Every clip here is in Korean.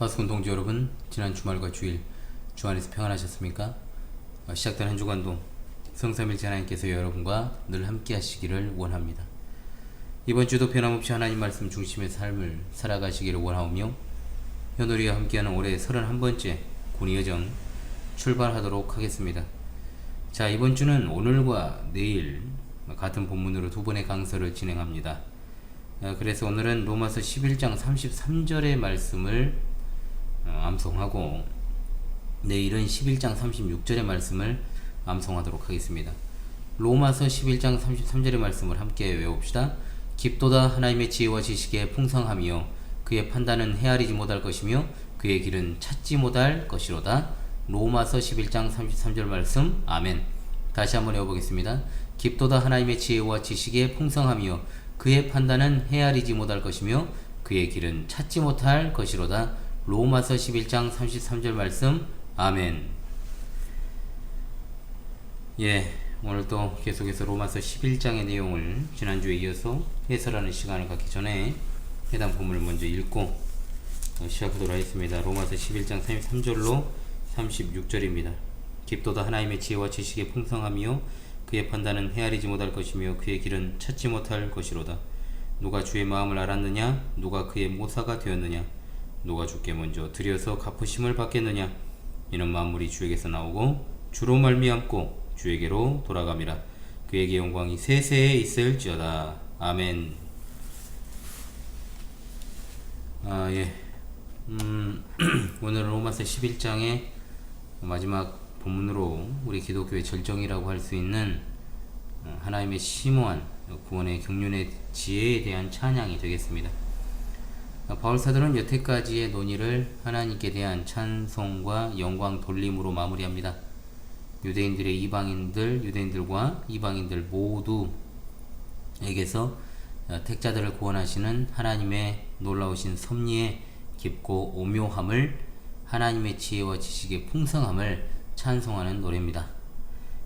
파수꾼 동지 여러분, 지난 주말과 주일 주 안에서 평안하셨습니까? 시작된 한 주간도 성삼일체 하나님께서 여러분과 늘 함께 하시기를 원합니다. 이번 주도 변함없이 하나님 말씀 중심의 삶을 살아가시기를 원하오며, 현우리와 함께하는 올해 31번째 군의여정 출발하도록 하겠습니다. 자, 이번 주는 오늘과 내일 같은 본문으로 두 번의 강서를 진행합니다. 그래서 오늘은 로마서 11장 33절의 말씀을 암송하고, 내일은 11장 36절의 말씀을 암송하도록 하겠습니다. 로마서 11장 33절의 말씀을 함께 외웁시다. 깊도다 하나님의 지혜와 지식에 풍성하며 그의 판단은 헤아리지 못할 것이며 그의 길은 찾지 못할 것이로다. 로마서 11장 33절 말씀. 아멘. 다시 한번 외워보겠습니다. 깊도다 하나님의 지혜와 지식에 풍성하며 그의 판단은 헤아리지 못할 것이며 그의 길은 찾지 못할 것이로다. 로마서 11장 33절 말씀. 아멘. 오늘 또 계속해서 로마서 11장의 내용을 지난주에 이어서 해설하는 시간을 갖기 전에 해당 본문을 먼저 읽고 시작하도록 하겠습니다. 로마서 11장 33절로 36절입니다. 깊도다 하나님의 지혜와 지식에 풍성하며 그의 판단은 헤아리지 못할 것이며 그의 길은 찾지 못할 것이로다. 누가 주의 마음을 알았느냐? 누가 그의 모사가 되었느냐? 누가 주께 먼저 드려서 갚으심을 받겠느냐? 이는 만물이 주에게서 나오고 주로 말미암고 주에게로 돌아감이라. 그에게 영광이 세세에 있을지어다. 아멘. 오늘 로마서 11장의 마지막 본문으로 우리 기독교의 절정이라고 할 수 있는 하나님의 심오한 구원의 경륜의 지혜에 대한 찬양이 되겠습니다. 바울사도는 여태까지의 논의를 하나님께 대한 찬송과 영광 돌림으로 마무리합니다. 유대인들과 이방인들 모두에게서 택자들을 구원하시는 하나님의 놀라우신 섭리의 깊고 오묘함을, 하나님의 지혜와 지식의 풍성함을 찬송하는 노래입니다.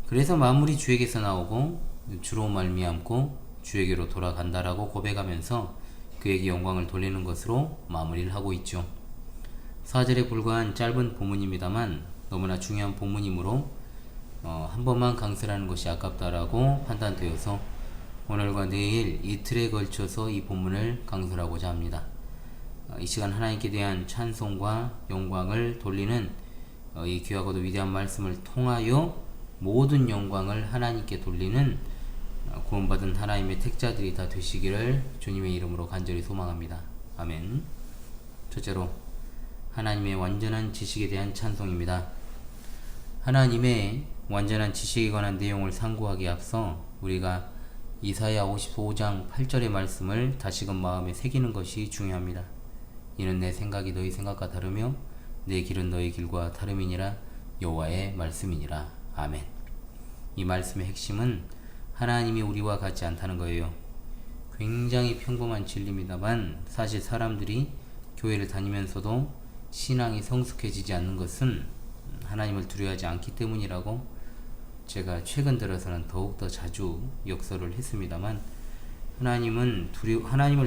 그래서 만물이 주에게서 나오고 주로 말미암고 주에게로 돌아간다라고 고백하면서 그에게 영광을 돌리는 것으로 마무리를 하고 있죠. 4절에 불과한 짧은 본문입니다만 너무나 중요한 본문이므로 한 번만 강설하는 것이 아깝다라고 판단되어서 오늘과 내일 이틀에 걸쳐서 이 본문을 강설하고자 합니다. 이 시간 하나님께 대한 찬송과 영광을 돌리는 이 귀하고도 위대한 말씀을 통하여 모든 영광을 하나님께 돌리는 구원받은 하나님의 택자들이 다 되시기를 주님의 이름으로 간절히 소망합니다. 아멘. 첫째로 하나님의 완전한 지식에 대한 찬송입니다. 하나님의 완전한 지식에 관한 내용을 상고하기에 앞서 우리가 이사야 55장 8절의 말씀을 다시금 마음에 새기는 것이 중요합니다. 이는 내 생각이 너희 생각과 다르며 내 길은 너희 길과 다름이니라. 여호와의 말씀이니라. 아멘. 이 말씀의 핵심은 하나님이 우리와 같지 않다는 거예요. 굉장히 평범한 진리입니다만 사실 사람들이 교회를 다니면서도 신앙이 성숙해지지 않는 것은 하나님을 두려워하지 않기 때문이라고 제가 최근 들어서는 더욱더 자주 역설을 했습니다만, 하나님을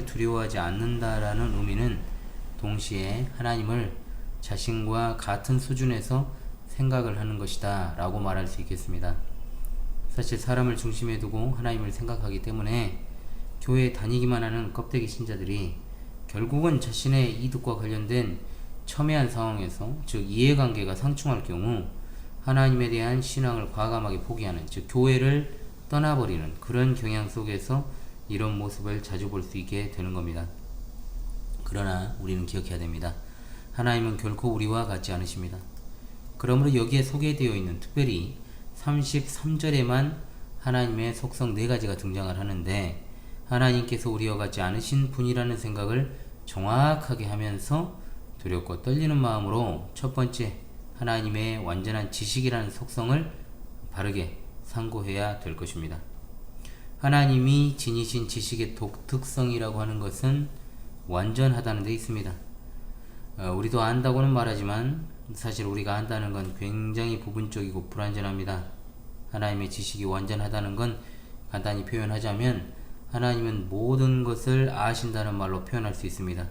두려워하지 않는다라는 의미는 동시에 하나님을 자신과 같은 수준에서 생각을 하는 것이다 라고 말할 수 있겠습니다. 사실 사람을 중심에 두고 하나님을 생각하기 때문에 교회에 다니기만 하는 껍데기 신자들이 결국은 자신의 이득과 관련된 첨예한 상황에서, 즉 이해관계가 상충할 경우 하나님에 대한 신앙을 과감하게 포기하는, 즉 교회를 떠나버리는 그런 경향 속에서 이런 모습을 자주 볼 수 있게 되는 겁니다. 그러나 우리는 기억해야 됩니다. 하나님은 결코 우리와 같지 않으십니다. 그러므로 여기에 소개되어 있는 특별히 33절에만 하나님의 속성 4가지가 등장을 하는데, 하나님께서 우리와 같지 않으신 분이라는 생각을 정확하게 하면서 두렵고 떨리는 마음으로 첫 번째 하나님의 완전한 지식이라는 속성을 바르게 상고해야 될 것입니다. 하나님이 지니신 지식의 독특성이라고 하는 것은 완전하다는 데 있습니다. 우리도 안다고는 말하지만 사실 우리가 안다는 건 굉장히 부분적이고 불완전합니다. 하나님의 지식이 완전하다는 건 간단히 표현하자면 하나님은 모든 것을 아신다는 말로 표현할 수 있습니다.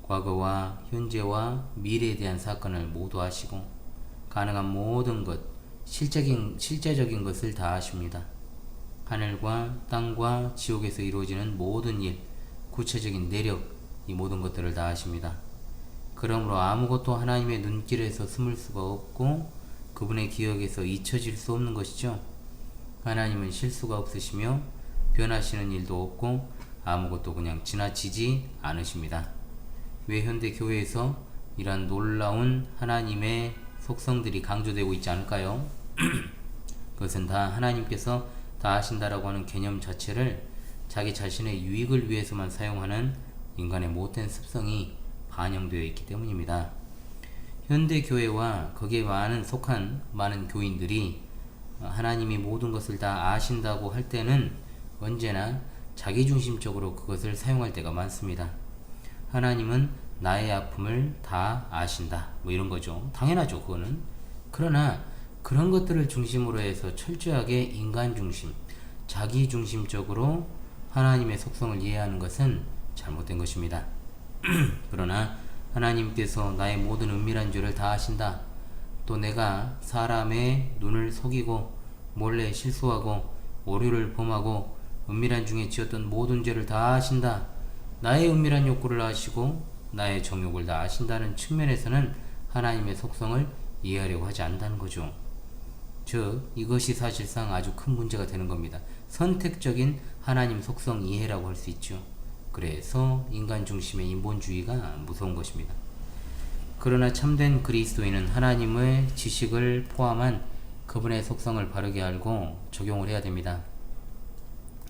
과거와 현재와 미래에 대한 사건을 모두 아시고 가능한 모든 것, 실제적인 것을 다 아십니다. 하늘과 땅과 지옥에서 이루어지는 모든 일, 구체적인 내력, 이 모든 것들을 다 아십니다. 그러므로 아무것도 하나님의 눈길에서 숨을 수가 없고 그분의 기억에서 잊혀질 수 없는 것이죠. 하나님은 실수가 없으시며 변하시는 일도 없고 아무것도 그냥 지나치지 않으십니다. 왜 현대 교회에서 이러한 놀라운 하나님의 속성들이 강조되고 있지 않을까요? 그것은 다 하나님께서 다 하신다라고 하는 개념 자체를 자기 자신의 유익을 위해서만 사용하는 인간의 못된 습성이 반영되어 있기 때문입니다. 현대 교회와 거기에 속한 많은 교인들이 하나님이 모든 것을 다 아신다고 할 때는 언제나 자기중심적으로 그것을 사용할 때가 많습니다. 하나님은 나의 아픔을 다 아신다, 뭐 이런 거죠. 당연하죠, 그거는. 그러나 그런 것들을 중심으로 해서 철저하게 인간중심, 자기중심적으로 하나님의 속성을 이해하는 것은 잘못된 것입니다. 그러나 하나님께서 나의 모든 은밀한 죄를 다 아신다. 또 내가 사람의 눈을 속이고 몰래 실수하고 오류를 범하고 은밀한 중에 지었던 모든 죄를 다 아신다. 나의 은밀한 욕구를 아시고 나의 정욕을 다 아신다는 측면에서는 하나님의 속성을 이해하려고 하지 않는다는 거죠. 즉 이것이 사실상 아주 큰 문제가 되는 겁니다. 선택적인 하나님 속성 이해라고 할 수 있죠. 그래서 인간 중심의 인본주의가 무서운 것입니다. 그러나 참된 그리스도인은 하나님의 지식을 포함한 그분의 속성을 바르게 알고 적용을 해야 됩니다.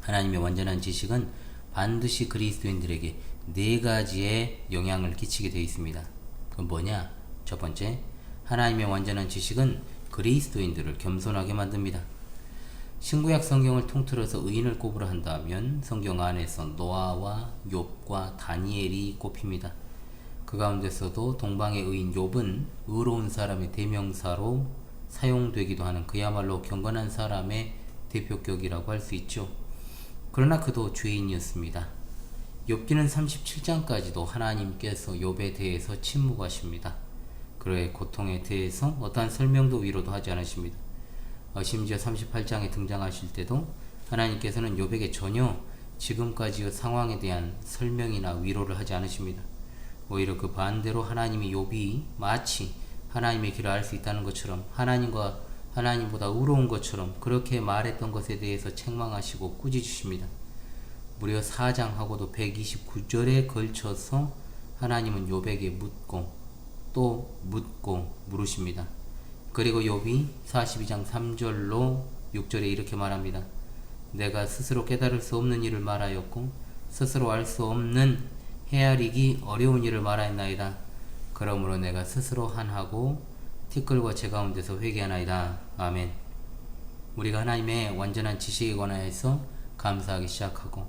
하나님의 완전한 지식은 반드시 그리스도인들에게 4가지의 영향을 끼치게 되어 있습니다. 그건 뭐냐? 첫 번째, 하나님의 완전한 지식은 그리스도인들을 겸손하게 만듭니다. 신구약 성경을 통틀어서 의인을 꼽으라 한다면 성경 안에서 노아와 욥과 다니엘이 꼽힙니다. 그 가운데서도 동방의 의인 욥은 의로운 사람의 대명사로 사용되기도 하는 그야말로 경건한 사람의 대표격이라고 할 수 있죠. 그러나 그도 죄인이었습니다. 욥기는 37장까지도 하나님께서 욥에 대해서 침묵하십니다. 그의 고통에 대해서 어떠한 설명도 위로도 하지 않으십니다. 심지어 38장에 등장하실 때도 하나님께서는 욥에게 전혀 지금까지의 상황에 대한 설명이나 위로를 하지 않으십니다. 오히려 그 반대로 하나님이 욥이 마치 하나님의 길을 알 수 있다는 것처럼 하나님보다 의로운 것처럼 그렇게 말했던 것에 대해서 책망하시고 꾸짖으십니다. 무려 4장하고도 129절에 걸쳐서 하나님은 욥에게 묻고 또 묻고 물으십니다. 그리고 욥이 42장 3절로 6절에 이렇게 말합니다. 내가 스스로 깨달을 수 없는 일을 말하였고 스스로 알 수 없는 헤아리기 어려운 일을 말하였나이다. 그러므로 내가 스스로 한하고 티끌과 제 가운데서 회개하나이다. 아멘. 우리가 하나님의 완전한 지식에 관하여서 감사하기 시작하고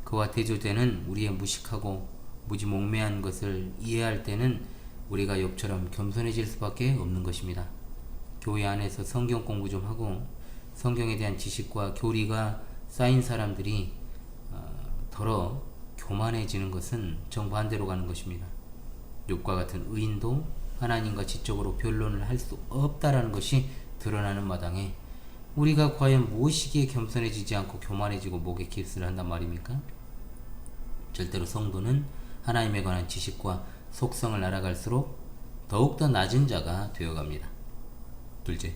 그와 대조되는 우리의 무식하고 무지몽매한 것을 이해할 때는 우리가 욥처럼 겸손해질 수밖에 없는 것입니다. 교회 안에서 성경 공부 좀 하고 성경에 대한 지식과 교리가 쌓인 사람들이 더러 교만해지는 것은 정반대로 가는 것입니다. 욥과 같은 의인도 하나님과 지적으로 변론을 할 수 없다라는 것이 드러나는 마당에 우리가 과연 무엇이기에 겸손해지지 않고 교만해지고 목에 깁스를 한단 말입니까? 절대로 성도는 하나님에 관한 지식과 속성을 알아갈수록 더욱더 낮은 자가 되어갑니다. 둘째,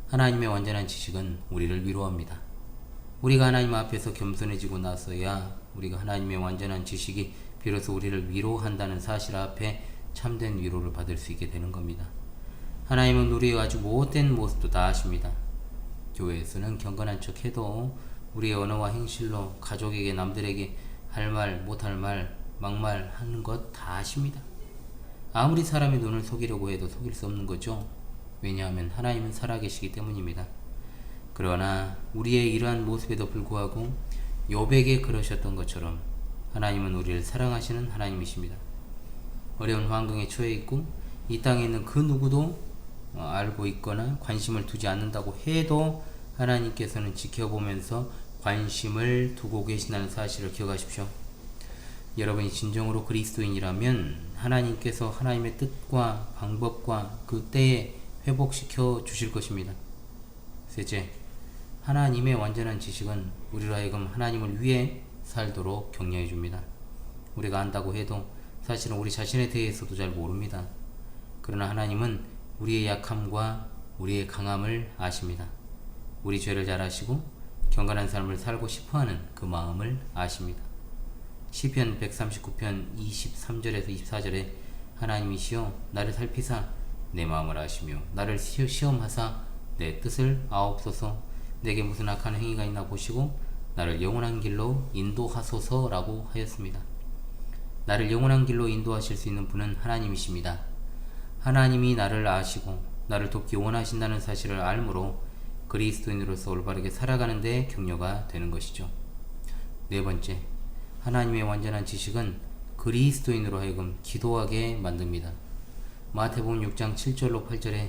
하나님의 완전한 지식은 우리를 위로합니다. 우리가 하나님 앞에서 겸손해지고 나서야 우리가 하나님의 완전한 지식이 비로소 우리를 위로한다는 사실 앞에 참된 위로를 받을 수 있게 되는 겁니다. 하나님은 우리의 아주 못된 모습도 다 아십니다. 교회에서는 경건한 척 해도 우리의 언어와 행실로 가족에게 남들에게 할 말 못할 말 막말하는 것 다 아십니다. 아무리 사람의 눈을 속이려고 해도 속일 수 없는 거죠. 왜냐하면 하나님은 살아계시기 때문입니다. 그러나 우리의 이러한 모습에도 불구하고 욥에게 그러셨던 것처럼 하나님은 우리를 사랑하시는 하나님이십니다. 어려운 환경에 처해 있고 이 땅에 있는 그 누구도 알고 있거나 관심을 두지 않는다고 해도 하나님께서는 지켜보면서 관심을 두고 계신다는 사실을 기억하십시오. 여러분이 진정으로 그리스도인이라면 하나님께서 하나님의 뜻과 방법과 그 때에 회복시켜 주실 것입니다. 셋째, 하나님의 완전한 지식은 우리로 하여금 하나님을 위해 살도록 격려해 줍니다. 우리가 안다고 해도 사실은 우리 자신에 대해서도 잘 모릅니다. 그러나 하나님은 우리의 약함과 우리의 강함을 아십니다. 우리 죄를 잘 아시고 경건한 삶을 살고 싶어하는 그 마음을 아십니다. 시편 139편 23절에서 24절에 하나님이시여 나를 살피사 내 마음을 아시며 나를 시험하사 내 뜻을 아옵소서. 내게 무슨 악한 행위가 있나 보시고 나를 영원한 길로 인도하소서라고 하였습니다. 나를 영원한 길로 인도하실 수 있는 분은 하나님이십니다. 하나님이 나를 아시고 나를 돕기 원하신다는 사실을 알므로 그리스도인으로서 올바르게 살아가는 데 격려가 되는 것이죠. 네 번째, 하나님의 완전한 지식은 그리스도인으로 하여금 기도하게 만듭니다. 마태복음 6장 7절로 8절에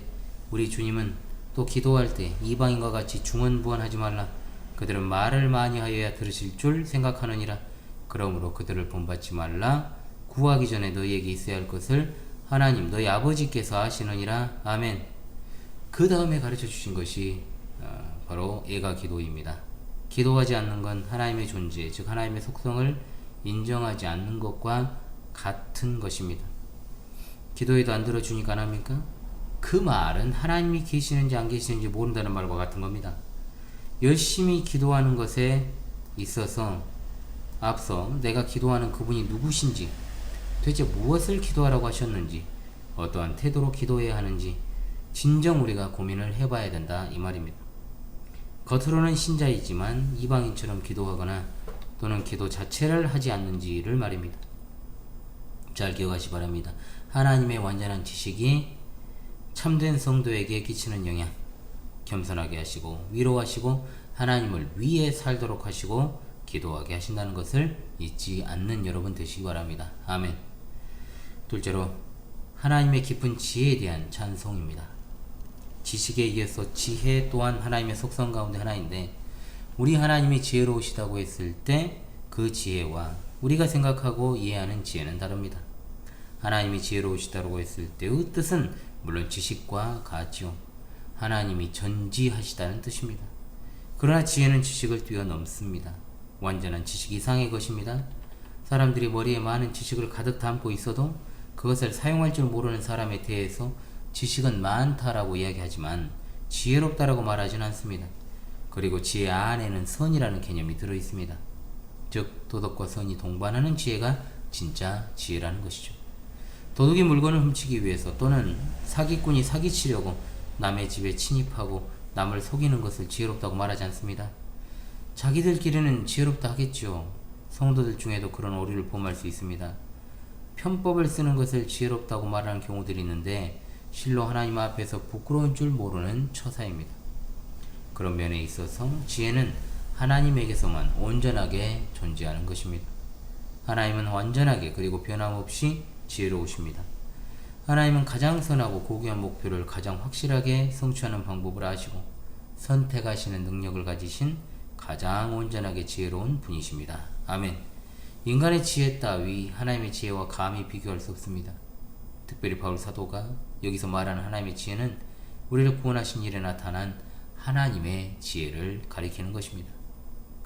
우리 주님은 또 기도할 때 이방인과 같이 중언부언하지 말라. 그들은 말을 많이 하여야 들으실 줄 생각하느니라. 그러므로 그들을 본받지 말라. 구하기 전에 너희에게 있어야 할 것을 하나님 너희 아버지께서 아시느니라. 아멘. 그 다음에 가르쳐 주신 것이 바로 애가 기도입니다. 기도하지 않는 건 하나님의 존재, 즉 하나님의 속성을 인정하지 않는 것과 같은 것입니다. 기도해도 안 들어주니까 안 합니까? 그 말은 하나님이 계시는지 안 계시는지 모른다는 말과 같은 겁니다. 열심히 기도하는 것에 있어서 앞서 내가 기도하는 그분이 누구신지, 도대체 무엇을 기도하라고 하셨는지, 어떠한 태도로 기도해야 하는지 진정 우리가 고민을 해봐야 된다 이 말입니다. 겉으로는 신자이지만 이방인처럼 기도하거나 또는 기도 자체를 하지 않는지를 말입니다. 잘 기억하시 바랍니다. 하나님의 완전한 지식이 참된 성도에게 끼치는 영향, 겸손하게 하시고 위로하시고 하나님을 위해 살도록 하시고 기도하게 하신다는 것을 잊지 않는 여러분 되시기 바랍니다. 아멘. 둘째로 하나님의 깊은 지혜에 대한 찬송입니다. 지식에 이어서 지혜 또한 하나님의 속성 가운데 하나인데, 우리 하나님이 지혜로우시다고 했을 때 그 지혜와 우리가 생각하고 이해하는 지혜는 다릅니다. 하나님이 지혜로우시다고 했을 때의 뜻은 물론 지식과 같지요. 하나님이 전지하시다는 뜻입니다. 그러나 지혜는 지식을 뛰어넘습니다. 완전한 지식 이상의 것입니다. 사람들이 머리에 많은 지식을 가득 담고 있어도 그것을 사용할 줄 모르는 사람에 대해서 지식은 많다라고 이야기하지만 지혜롭다라고 말하지는 않습니다. 그리고 지혜 안에는 선이라는 개념이 들어있습니다. 즉 도덕과 선이 동반하는 지혜가 진짜 지혜라는 것이죠. 도둑이 물건을 훔치기 위해서 또는 사기꾼이 사기치려고 남의 집에 침입하고 남을 속이는 것을 지혜롭다고 말하지 않습니다. 자기들끼리는 지혜롭다 하겠죠. 성도들 중에도 그런 오류를 범할 수 있습니다. 편법을 쓰는 것을 지혜롭다고 말하는 경우들이 있는데 실로 하나님 앞에서 부끄러운 줄 모르는 처사입니다. 그런 면에 있어서 지혜는 하나님에게서만 온전하게 존재하는 것입니다. 하나님은 완전하게 그리고 변함없이 지혜로우십니다. 하나님은 가장 선하고 고귀한 목표를 가장 확실하게 성취하는 방법을 아시고 선택하시는 능력을 가지신 가장 온전하게 지혜로운 분이십니다. 아멘. 인간의 지혜 따위 하나님의 지혜와 감히 비교할 수 없습니다. 특별히 바울 사도가 여기서 말하는 하나님의 지혜는 우리를 구원하신 일에 나타난 하나님의 지혜를 가리키는 것입니다.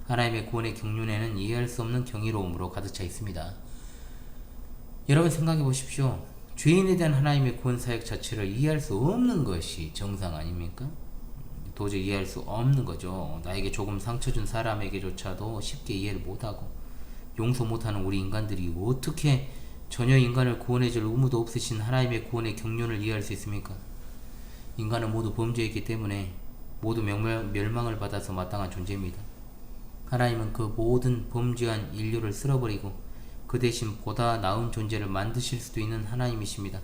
하나님의 구원의 경륜에는 이해할 수 없는 경이로움으로 가득 차 있습니다. 여러분 생각해 보십시오. 죄인에 대한 하나님의 구원 사역 자체를 이해할 수 없는 것이 정상 아닙니까? 도저히 이해할 수 없는 거죠. 나에게 조금 상처 준 사람에게조차도 쉽게 이해를 못하고 용서 못하는 우리 인간들이 어떻게 전혀 인간을 구원해줄 의무도 없으신 하나님의 구원의 경륜을 이해할 수 있습니까? 인간은 모두 범죄했기 때문에 모두 멸망을 받아서 마땅한 존재입니다. 하나님은 그 모든 범죄한 인류를 쓸어버리고 그 대신 보다 나은 존재를 만드실 수도 있는 하나님이십니다.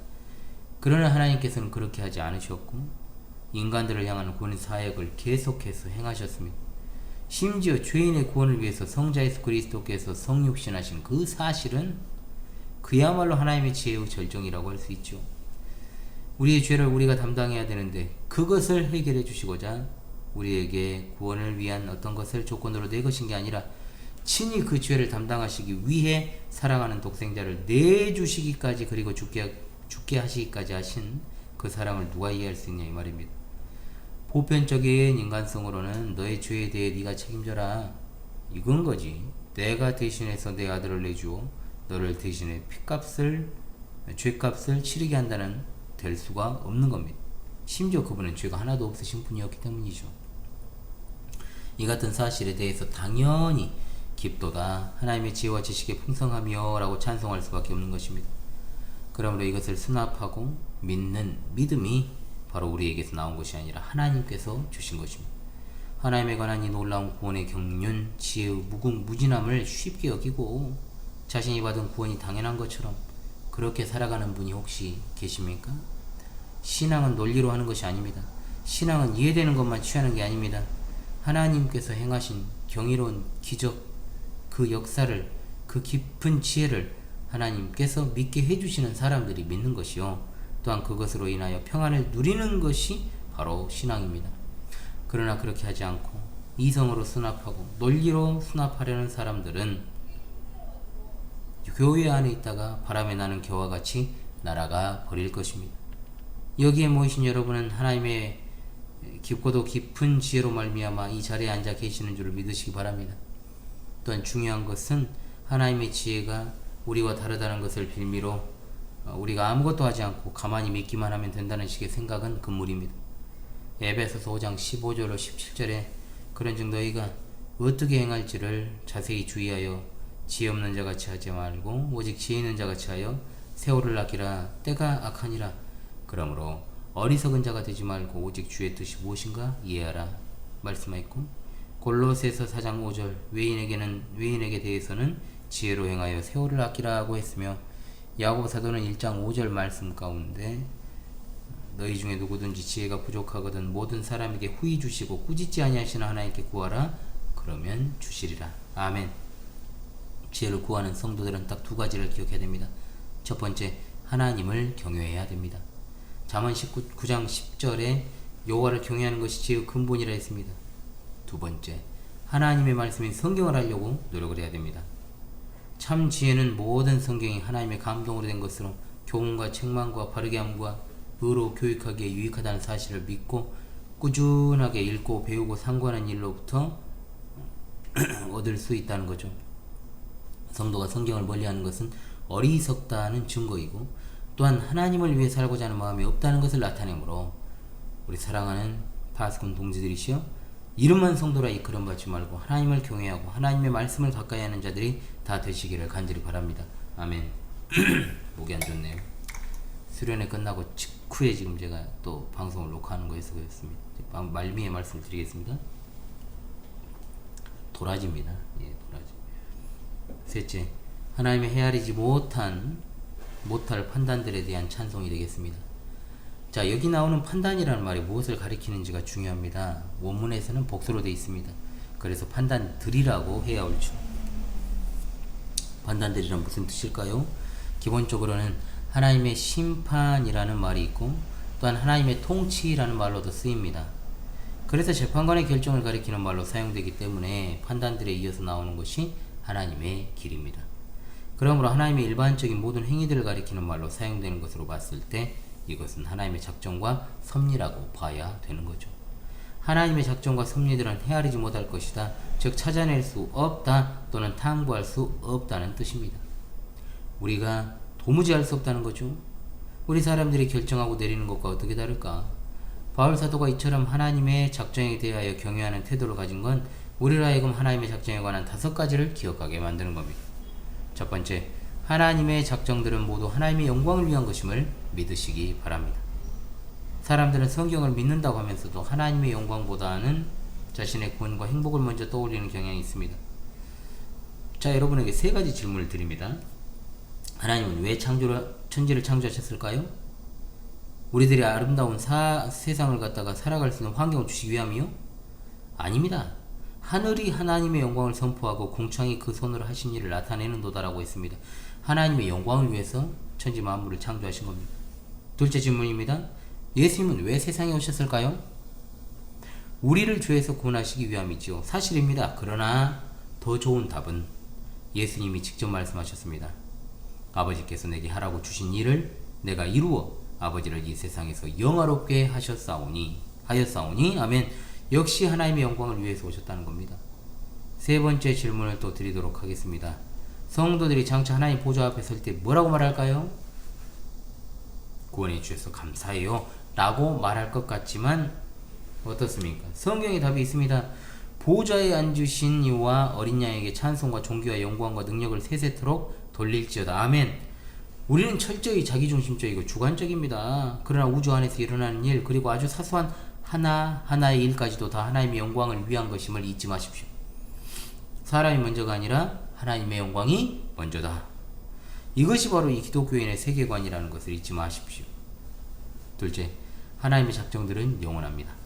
그러나 하나님께서는 그렇게 하지 않으셨고 인간들을 향한 구원 사역을 계속해서 행하셨습니다. 심지어 죄인의 구원을 위해서 성자 예수 그리스도께서 성육신하신 그 사실은 그야말로 하나님의 지혜의 절정이라고 할 수 있죠. 우리의 죄를 우리가 담당해야 되는데 그것을 해결해 주시고자 우리에게 구원을 위한 어떤 것을 조건으로 내것인 게 아니라 친히 그 죄를 담당하시기 위해 사랑하는 독생자를 내주시기까지 그리고 죽게 하시기까지 하신 그 사랑을 누가 이해할 수 있냐 이 말입니다. 보편적인 인간성으로는 너의 죄에 대해 네가 책임져라 이건 거지. 내가 대신해서 내 아들을 내주어 너를 대신해 죄값을 치르게 한다는 될 수가 없는 겁니다. 심지어 그분은 죄가 하나도 없으신 분이었기 때문이죠. 이 같은 사실에 대해서 당연히 깊도다 하나님의 지혜와 지식의 풍성하며 라고 찬송할 수밖에 없는 것입니다. 그러므로 이것을 수납하고 믿는 믿음이 바로 우리에게서 나온 것이 아니라 하나님께서 주신 것입니다. 하나님에 관한 이 놀라운 구원의 경륜, 지혜의 무궁무진함을 쉽게 여기고 자신이 받은 구원이 당연한 것처럼 그렇게 살아가는 분이 혹시 계십니까? 신앙은 논리로 하는 것이 아닙니다. 신앙은 이해되는 것만 취하는 게 아닙니다. 하나님께서 행하신 경이로운 기적, 그 역사를, 그 깊은 지혜를 하나님께서 믿게 해주시는 사람들이 믿는 것이요. 또한 그것으로 인하여 평안을 누리는 것이 바로 신앙입니다. 그러나 그렇게 하지 않고 이성으로 수납하고 논리로 수납하려는 사람들은 교회 안에 있다가 바람에 나는 겨와 같이 날아가 버릴 것입니다. 여기에 모이신 여러분은 하나님의 깊고도 깊은 지혜로 말미암아 이 자리에 앉아 계시는 줄을 믿으시기 바랍니다. 또한 중요한 것은 하나님의 지혜가 우리와 다르다는 것을 빌미로 우리가 아무것도 하지 않고 가만히 믿기만 하면 된다는 식의 생각은 금물입니다. 에베소서 5장 15절로 17절에 그런즉 너희가 어떻게 행할지를 자세히 주의하여 지혜 없는 자같이 하지 말고 오직 지혜 있는 자같이 하여 세월을 아끼라 때가 악하니라. 그러므로 어리석은 자가 되지 말고 오직 주의 뜻이 무엇인가 이해하라 말씀하였고, 골로새서 4장 5절 외인에게 대해서는 지혜로 행하여 세월을 아끼라고 했으며, 야고보 사도는 1장 5절 말씀 가운데 너희 중에 누구든지 지혜가 부족하거든 모든 사람에게 후히 주시고 꾸짖지 아니하시는 하나님께 구하라 그러면 주시리라. 아멘. 지혜를 구하는 성도들은 딱 두 가지를 기억해야 됩니다. 첫 번째, 하나님을 경외해야 됩니다. 잠언 19장 10절에 여호와를 경외하는 것이 지혜의 근본이라 했습니다. 두 번째, 하나님의 말씀인 성경을 알려고 노력을 해야 됩니다. 참 지혜는 모든 성경이 하나님의 감동으로 된 것으로 교훈과 책망과 바르게 함과 의로 교육하기에 유익하다는 사실을 믿고 꾸준하게 읽고 배우고 상고하는 일로부터 얻을 수 있다는 거죠. 성도가 성경을 멀리하는 것은 어리석다는 증거이고, 또한 하나님을 위해 살고자 하는 마음이 없다는 것을 나타내므로 우리 사랑하는 파스콘 동지들이시여, 이름만 성도라 이끌음 받지 말고 하나님을 경외하고 하나님의 말씀을 가까이 하는 자들이 다 되시기를 간절히 바랍니다. 아멘. 목이 안 좋네요. 수련회 끝나고 직후에 지금 제가 또 방송을 녹화하는 거여서 그렇습니다. 말미에 말씀을 드리겠습니다. 도라지입니다. 예, 도라지. 셋째, 하나님의 헤아리지 못할 판단들에 대한 찬송이 되겠습니다. 자, 여기 나오는 판단이라는 말이 무엇을 가리키는지가 중요합니다. 원문에서는 복수로 되어 있습니다. 그래서 판단들이라고 해야 옳죠. 판단들이란 무슨 뜻일까요? 기본적으로는 하나님의 심판이라는 말이 있고, 또한 하나님의 통치라는 말로도 쓰입니다. 그래서 재판관의 결정을 가리키는 말로 사용되기 때문에 판단들에 이어서 나오는 것이 하나님의 길입니다. 그러므로 하나님의 일반적인 모든 행위들을 가리키는 말로 사용되는 것으로 봤을 때 이것은 하나님의 작정과 섭리라고 봐야 되는 거죠. 하나님의 작정과 섭리들은 헤아리지 못할 것이다, 즉 찾아낼 수 없다 또는 탐구할 수 없다는 뜻입니다. 우리가 도무지 알 수 없다는 거죠. 우리 사람들이 결정하고 내리는 것과 어떻게 다를까? 바울 사도가 이처럼 하나님의 작정에 대하여 경외하는 태도를 가진 건 우리로 하여금 하나님의 작정에 관한 5가지를 기억하게 만드는 겁니다. 첫 번째, 하나님의 작정들은 모두 하나님의 영광을 위한 것임을 믿으시기 바랍니다. 사람들은 성경을 믿는다고 하면서도 하나님의 영광보다는 자신의 구원과 행복을 먼저 떠올리는 경향이 있습니다. 자, 여러분에게 3가지 질문을 드립니다. 하나님은 왜 천지를 창조하셨을까요? 우리들이 아름다운 세상을 갖다가 살아갈 수 있는 환경을 주시기 위함이요? 아닙니다. 하늘이 하나님의 영광을 선포하고 공창이 그 손으로 하신 일을 나타내는 도다라고 했습니다. 하나님의 영광을 위해서 천지 만물을 창조하신 겁니다. 둘째 질문입니다. 예수님은 왜 세상에 오셨을까요? 우리를 죄에서 구원하시기 위함이지요. 사실입니다. 그러나 더 좋은 답은 예수님이 직접 말씀하셨습니다. 아버지께서 내게 하라고 주신 일을 내가 이루어 아버지를 이 세상에서 영화롭게 하였사오니 아멘. 역시 하나님의 영광을 위해서 오셨다는 겁니다. 세 번째 질문을 또 드리도록 하겠습니다. 성도들이 장차 하나님 보좌 앞에 설 때 뭐라고 말할까요? 구원해 주셔서 감사해요 라고 말할 것 같지만 어떻습니까? 성경에 답이 있습니다. 보좌에 앉으신 이와 어린 양에게 찬송과 존귀와 영광과 능력을 세세토록 돌릴지어다. 아멘. 우리는 철저히 자기중심적이고 주관적입니다. 그러나 우주 안에서 일어나는 일, 그리고 아주 사소한 하나하나의 일까지도 다 하나님의 영광을 위한 것임을 잊지 마십시오. 사람이 먼저가 아니라 하나님의 영광이 먼저다. 이것이 바로 이 기독교인의 세계관이라는 것을 잊지 마십시오. 둘째, 하나님의 작정들은 영원합니다.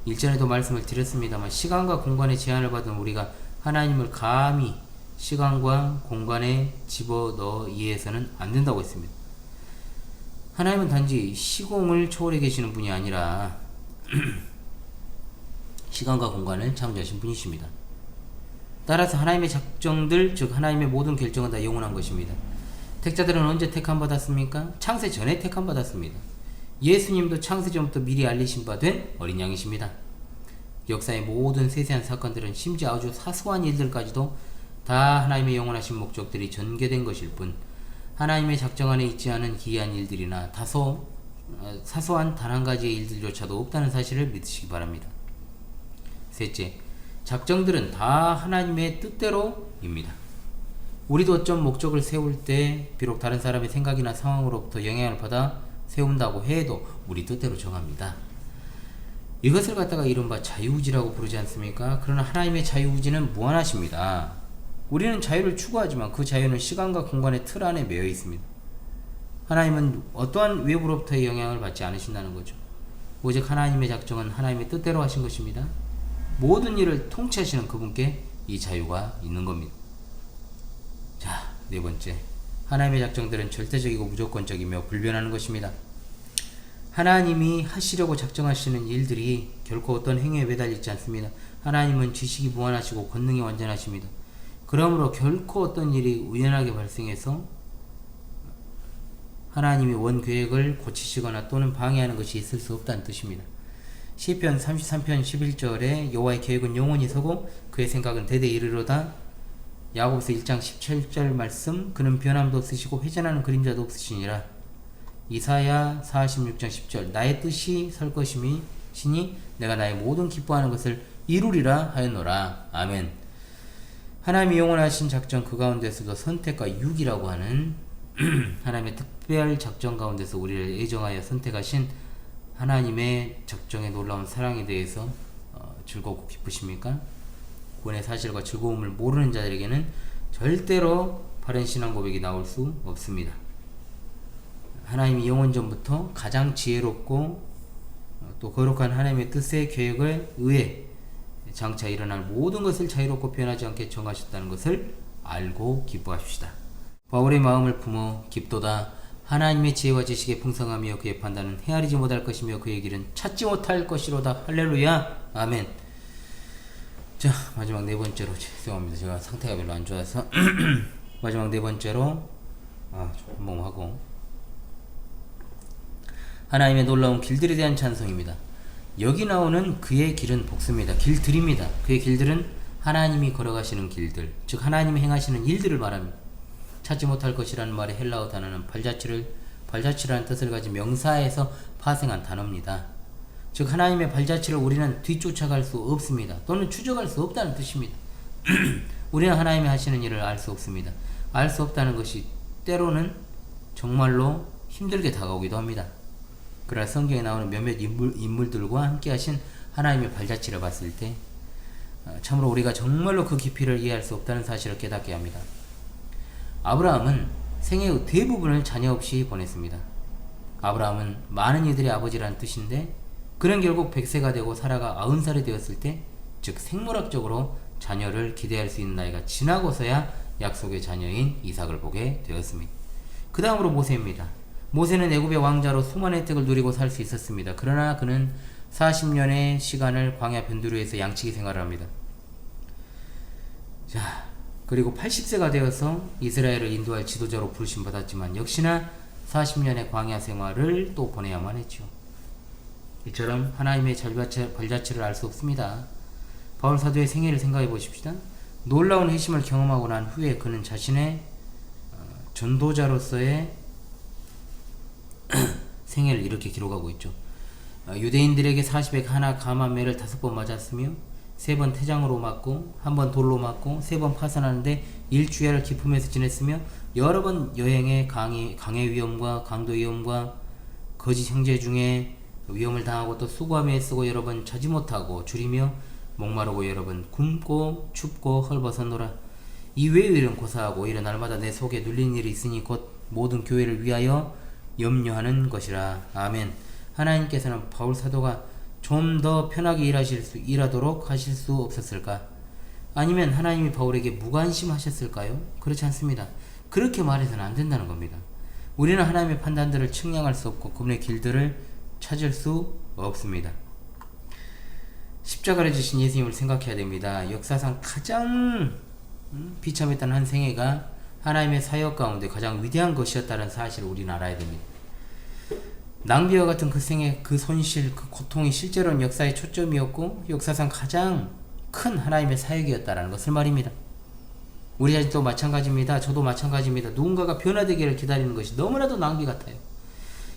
일전에도 말씀을 드렸습니다만 시간과 공간의 제한을 받은 우리가 하나님을 감히 시간과 공간에 집어넣어 이해해서는 안 된다고 했습니다. 하나님은 단지 시공을 초월해 계시는 분이 아니라 시간과 공간을 창조하신 분이십니다. 따라서 하나님의 작정들, 즉 하나님의 모든 결정은 다 영원한 것입니다. 택자들은 언제 택함 받았습니까? 창세 전에 택함 받았습니다. 예수님도 창세 전부터 미리 알리신 바 된 어린 양이십니다. 역사의 모든 세세한 사건들은 심지어 아주 사소한 일들까지도 다 하나님의 영원하신 목적들이 전개된 것일 뿐 하나님의 작정 안에 있지 않은 기이한 일들이나 사소한 단 한 가지의 일들조차도 없다는 사실을 믿으시기 바랍니다. 셋째, 작정들은 다 하나님의 뜻대로입니다. 우리도 어떤 목적을 세울 때 비록 다른 사람의 생각이나 상황으로부터 영향을 받아 세운다고 해도 우리 뜻대로 정합니다. 이것을 갖다가 이른바 자유의지라고 부르지 않습니까? 그러나 하나님의 자유의지는 무한하십니다. 우리는 자유를 추구하지만 그 자유는 시간과 공간의 틀 안에 매여 있습니다. 하나님은 어떠한 외부로부터의 영향을 받지 않으신다는 거죠. 오직 하나님의 작정은 하나님의 뜻대로 하신 것입니다. 모든 일을 통치하시는 그분께 이 자유가 있는 겁니다. 자, 네 번째, 하나님의 작정들은 절대적이고 무조건적이며 불변하는 것입니다. 하나님이 하시려고 작정하시는 일들이 결코 어떤 행위에 매달리지 않습니다. 하나님은 지식이 무한하시고 권능이 완전하십니다. 그러므로 결코 어떤 일이 우연하게 발생해서 하나님의 원 계획을 고치시거나 또는 방해하는 것이 있을 수 없다는 뜻입니다. 시편 33편 11절에 여호와의 계획은 영원히 서고 그의 생각은 대대 이르로다. 야고보서 1장 17절 말씀, 그는 변함도 없으시고 회전하는 그림자도 없으시니라. 이사야 46장 10절, 나의 뜻이 설 것이니 내가 나의 모든 기뻐하는 것을 이루리라 하였노라. 아멘. 하나님이 영원하신 작정 그 가운데서도 선택과 유기라고 하는 하나님의 특별 작정 가운데서 우리를 애정하여 선택하신 하나님의 작정의 놀라운 사랑에 대해서 즐겁고 기쁘십니까? 구원의 사실과 즐거움을 모르는 자들에게는 절대로 바른 신앙 고백이 나올 수 없습니다. 하나님이 영원전부터 가장 지혜롭고 또 거룩한 하나님의 뜻의 계획을 의해 장차 일어날 모든 것을 자유롭고 변하지 않게 정하셨다는 것을 알고 기뻐하십시다. 바울의 마음을 품어 깊도다. 하나님의 지혜와 지식에 풍성하며 그의 판단은 헤아리지 못할 것이며 그의 길은 찾지 못할 것이로다. 할렐루야. 아멘. 자, 마지막 네 번째로, 죄송합니다. 제가 상태가 별로 안 좋아서 마지막 네 번째로 한번 하고, 하나님의 놀라운 길들에 대한 찬송입니다. 여기 나오는 그의 길은 복수입니다. 길들입니다. 그의 길들은 하나님이 걸어가시는 길들, 즉 하나님이 행하시는 일들을 말합니다. 찾지 못할 것이라는 말의 헬라어 단어는 발자취라는 뜻을 가진 명사에서 파생한 단어입니다. 즉 하나님의 발자취를 우리는 뒤쫓아갈 수 없습니다. 또는 추적할 수 없다는 뜻입니다. 우리는 하나님이 하시는 일을 알 수 없습니다. 알 수 없다는 것이 때로는 정말로 힘들게 다가오기도 합니다. 그러나 성경에 나오는 몇몇 인물들과 함께 하신 하나님의 발자취를 봤을 때 참으로 우리가 정말로 그 깊이를 이해할 수 없다는 사실을 깨닫게 합니다. 아브라함은 생애의 대부분을 자녀 없이 보냈습니다. 아브라함은 많은 이들의 아버지라는 뜻인데 그는 결국 100세가 되고 사라가 90살이 되었을 때, 즉 생물학적으로 자녀를 기대할 수 있는 나이가 지나고서야 약속의 자녀인 이삭을 보게 되었습니다. 그 다음으로 모세입니다. 모세는 애굽의 왕자로 수많은 혜택을 누리고 살 수 있었습니다. 그러나 그는 40년의 시간을 광야 변두리에서 양치기 생활을 합니다. 자, 그리고 80세가 되어서 이스라엘을 인도할 지도자로 부르심 받았지만 역시나 40년의 광야 생활을 또 보내야만 했죠. 이처럼 하나님의 발자취를 알 수 없습니다. 바울 사도의 생애를 생각해 보십시다. 놀라운 회심을 경험하고 난 후에 그는 자신의 전도자로서의 생애를 이렇게 기록하고 있죠. 유대인들에게 40에 하나 감한 매를 5번 맞았으며 3번 태장으로 맞고 1번 돌로 맞고 3번 파산하는데 일주일을 기품에서 지냈으며 여러 번 여행에 강의 위험과 강도 위험과 거짓 형제 중에 위험을 당하고 또 수고함에 쓰고 여러 번 자지 못하고 줄이며 목마르고 여러 번 굶고 춥고 헐벗었노라. 이외의 일은 고사하고 오히려 날마다 내 속에 눌린 일이 있으니 곧 모든 교회를 위하여 염려하는 것이라. 아멘. 하나님께서는 바울 사도가 좀 더 편하게 일하도록 하실 수 없었을까? 아니면 하나님이 바울에게 무관심하셨을까요? 그렇지 않습니다. 그렇게 말해서는 안 된다는 겁니다. 우리는 하나님의 판단들을 측량할 수 없고 그분의 길들을 찾을 수 없습니다. 십자가를 지신 예수님을 생각해야 됩니다. 역사상 가장 비참했던 한 생애가 하나님의 사역 가운데 가장 위대한 것이었다는 사실을 우리는 알아야 됩니다. 낭비와 같은 그 생애, 그 손실, 그 고통이 실제로는 역사의 초점이었고 역사상 가장 큰 하나님의 사역이었다는 것을 말입니다. 우리 자신도 마찬가지입니다. 저도 마찬가지입니다. 누군가가 변화되기를 기다리는 것이 너무나도 낭비 같아요.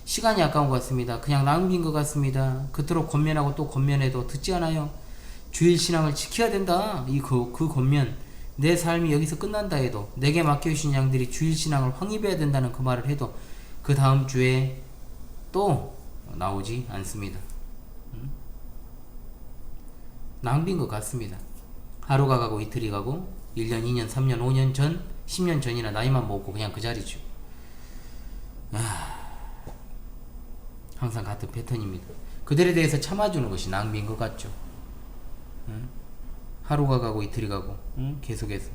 시간이 아까운 것 같습니다. 그냥 낭비인 것 같습니다. 그토록 권면하고 또 권면해도 듣지 않아요. 주일 신앙을 지켜야 된다. 그 권면, 내 삶이 여기서 끝난다 해도, 내게 맡겨주신 양들이 주일 신앙을 확립해야 된다는 그 말을 해도 그 다음 주에 또 나오지 않습니다. 낭비인 것 같습니다. 하루가 가고 이틀이 가고 1년, 2년, 3년, 5년 전, 10년 전이나 나이만 먹고 그냥 그 자리죠. 항상 같은 패턴입니다. 그들에 대해서 참아주는 것이 낭비인 것 같죠. 하루가 가고 이틀이 가고 계속해서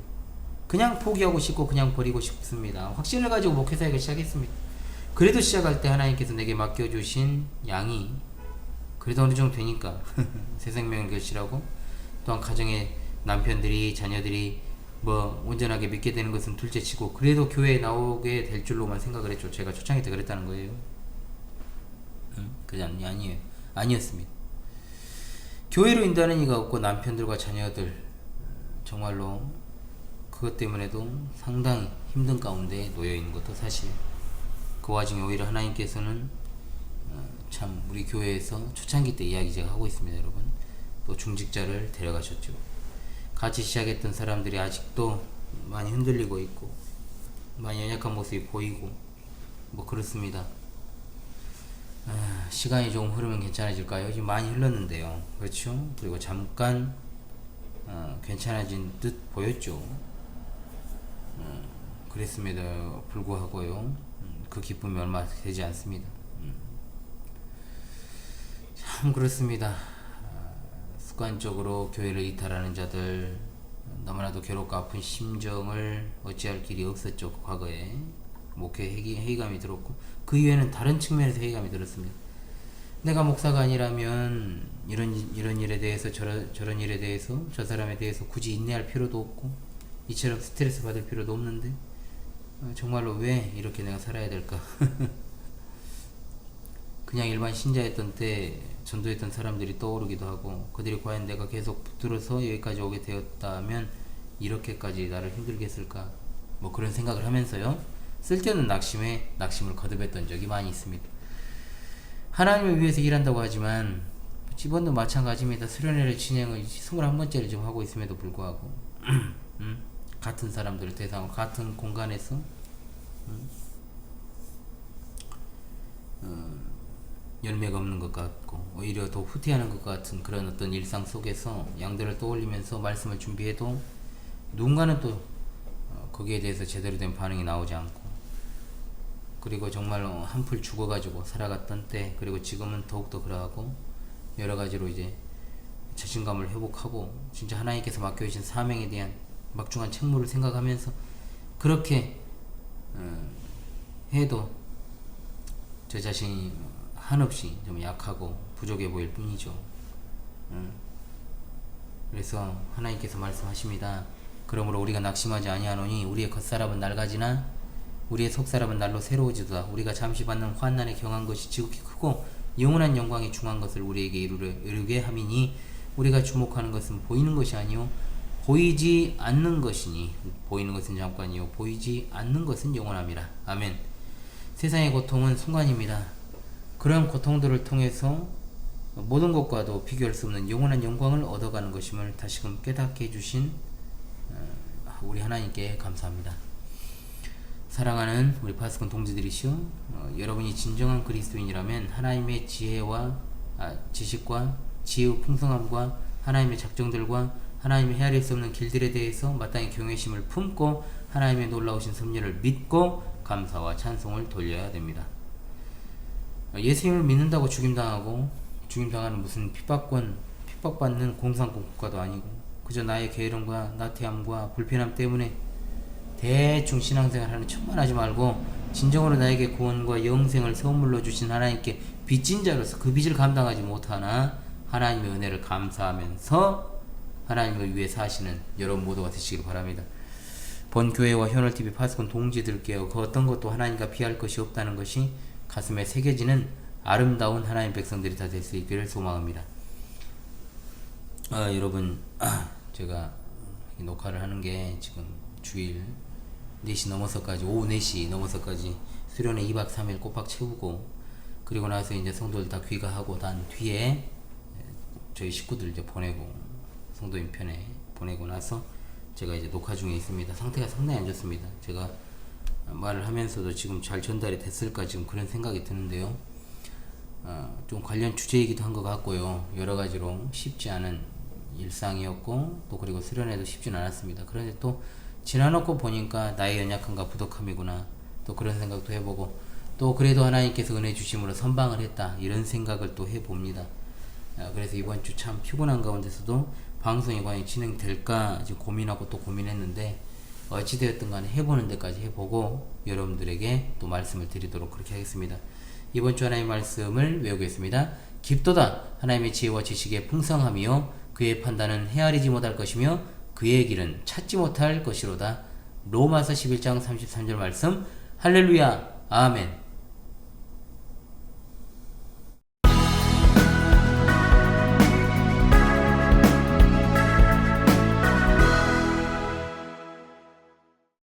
그냥 포기하고 싶고 그냥 버리고 싶습니다. 확신을 가지고 목회사역을 시작했습니다. 그래도 시작할 때 하나님께서 내게 맡겨주신 양이 그래도 어느 정도 되니까 새 생명을 결실하고 또한 가정의 남편들이 자녀들이 뭐 온전하게 믿게 되는 것은 둘째치고 그래도 교회에 나오게 될 줄로만 생각을 했죠. 제가 초창기 때 그랬다는 거예요. 그게 아니에요. 아니었습니다. 교회로 인도하는 이가 없고 남편들과 자녀들 정말로 그것 때문에도 상당히 힘든 가운데 놓여 있는 것도 사실이에요. 그 와중에 오히려 하나님께서는 참 우리 교회에서 초창기 때 이야기 제가 하고 있습니다. 여러분 또 중직자를 데려가셨죠. 같이 시작했던 사람들이 아직도 많이 흔들리고 있고 많이 연약한 모습이 보이고 뭐 그렇습니다. 시간이 조금 흐르면 괜찮아질까요? 지금 많이 흘렀는데요. 그렇죠? 그리고 잠깐 괜찮아진 듯 보였죠. 그랬음에도 불구하고요. 그 기쁨이 얼마 되지 않습니다. 참 그렇습니다. 습관적으로 교회를 이탈하는 자들 너무나도 괴롭고 아픈 심정을 어찌할 길이 없었죠. 과거에 목회 회의감이 들었고 그 이후에는 다른 측면에서 회의감이 들었습니다. 내가 목사가 아니라면 이런 일에 대해서 저런 일에 대해서 저 사람에 대해서 굳이 인내할 필요도 없고 이처럼 스트레스 받을 필요도 없는데 정말로 왜 이렇게 내가 살아야 될까? 그냥 일반 신자였던 때 전도했던 사람들이 떠오르기도 하고 그들이 과연 내가 계속 붙들어서 여기까지 오게 되었다면 이렇게까지 나를 힘들게 했을까? 뭐 그런 생각을 하면서요. 쓸데없는 낙심을 거듭했던 적이 많이 있습니다. 하나님을 위해서 일한다고 하지만 집원도 마찬가지입니다. 수련회를 진행을 21번째를 지금 하고 있음에도 불구하고 같은 사람들을 대상으로 같은 공간에서 열매가 없는 것 같고 오히려 더 후퇴하는 것 같은 그런 어떤 일상 속에서 양들을 떠올리면서 말씀을 준비해도 누군가는 또 거기에 대해서 제대로 된 반응이 나오지 않고 그리고 정말로 한풀 죽어가지고 살아갔던 때 그리고 지금은 더욱더 그러하고 여러가지로 이제 자신감을 회복하고 진짜 하나님께서 맡겨주신 사명에 대한 막중한 책무를 생각하면서 그렇게 해도 저 자신이 한없이 좀 약하고 부족해 보일 뿐이죠. 그래서 하나님께서 말씀하십니다. 그러므로 우리가 낙심하지 아니하노니 우리의 겉사람은 낡아지나 우리의 속사람은 날로 새로워지도다. 우리가 잠시 받는 환난에 경한 것이 지극히 크고 영원한 영광이 중한 것을 우리에게 이루게 함이니 우리가 주목하는 것은 보이는 것이 아니요 보이지 않는 것이니 보이는 것은 잠깐이요 보이지 않는 것은 영원함이라. 아멘. 세상의 고통은 순간입니다. 그런 고통들을 통해서 모든 것과도 비교할 수 없는 영원한 영광을 얻어가는 것임을 다시금 깨닫게 해주신 우리 하나님께 감사합니다. 사랑하는 우리 파스콘 동지들이시오, 여러분이 진정한 그리스도인이라면 하나님의 지식과 지혜의 풍성함과 하나님의 작정들과 하나님의 헤아릴 수 없는 길들에 대해서 마땅히 경외심을 품고 하나님의 놀라우신 섭리를 믿고 감사와 찬송을 돌려야 됩니다. 예수님을 믿는다고 죽임당하는 무슨 핍박받는 공산국 국가도 아니고 그저 나의 게으름과 나태함과 불편함 때문에 대충 신앙생활하는 척만 하지 말고 진정으로 나에게 구원과 영생을 선물로 주신 하나님께 빚진 자로서 그 빚을 감당하지 못하나 하나님의 은혜를 감사하면서 하나님을 위해 사시는 여러분 모두가 되시길 바랍니다. 본교회와 현월TV 파스콘 동지들께요, 그 어떤 것도 하나님과 비할 것이 없다는 것이 가슴에 새겨지는 아름다운 하나님 백성들이 다 될 수 있기를 소망합니다. 여러분, 제가 녹화를 하는 게 지금 주일 4시 넘어서까지, 오후 4시 넘어서까지 수련회 2박 3일 꼬박 채우고, 그리고 나서 이제 성도들 다 귀가하고 난 뒤에 저희 식구들 이제 보내고, 성도인 편에 보내고 나서 제가 이제 녹화 중에 있습니다. 상태가 상당히 안 좋습니다. 제가 말을 하면서도 지금 잘 전달이 됐을까 지금 그런 생각이 드는데요. 좀 관련 주제이기도 한 것 같고요. 여러 가지로 쉽지 않은 일상이었고, 또 그리고 수련회도 쉽진 않았습니다. 그런데 또 지나놓고 보니까 나의 연약함과 부족함이구나, 또 그런 생각도 해보고, 또 그래도 하나님께서 은혜 주심으로 선방을 했다, 이런 생각을 또 해봅니다. 그래서 이번 주 참 피곤한 가운데서도 방송이 과연 진행될까 지금 고민하고 또 고민했는데, 어찌되었든 간에 해보는 데까지 해보고 여러분들에게 또 말씀을 드리도록 그렇게 하겠습니다. 이번 주 하나님의 말씀을 외우겠습니다. 깊도다 하나님의 지혜와 지식의 풍성함이요 그의 판단은 헤아리지 못할 것이며 그의 길은 찾지 못할 것이로다. 로마서 11장 33절 말씀. 할렐루야 아멘.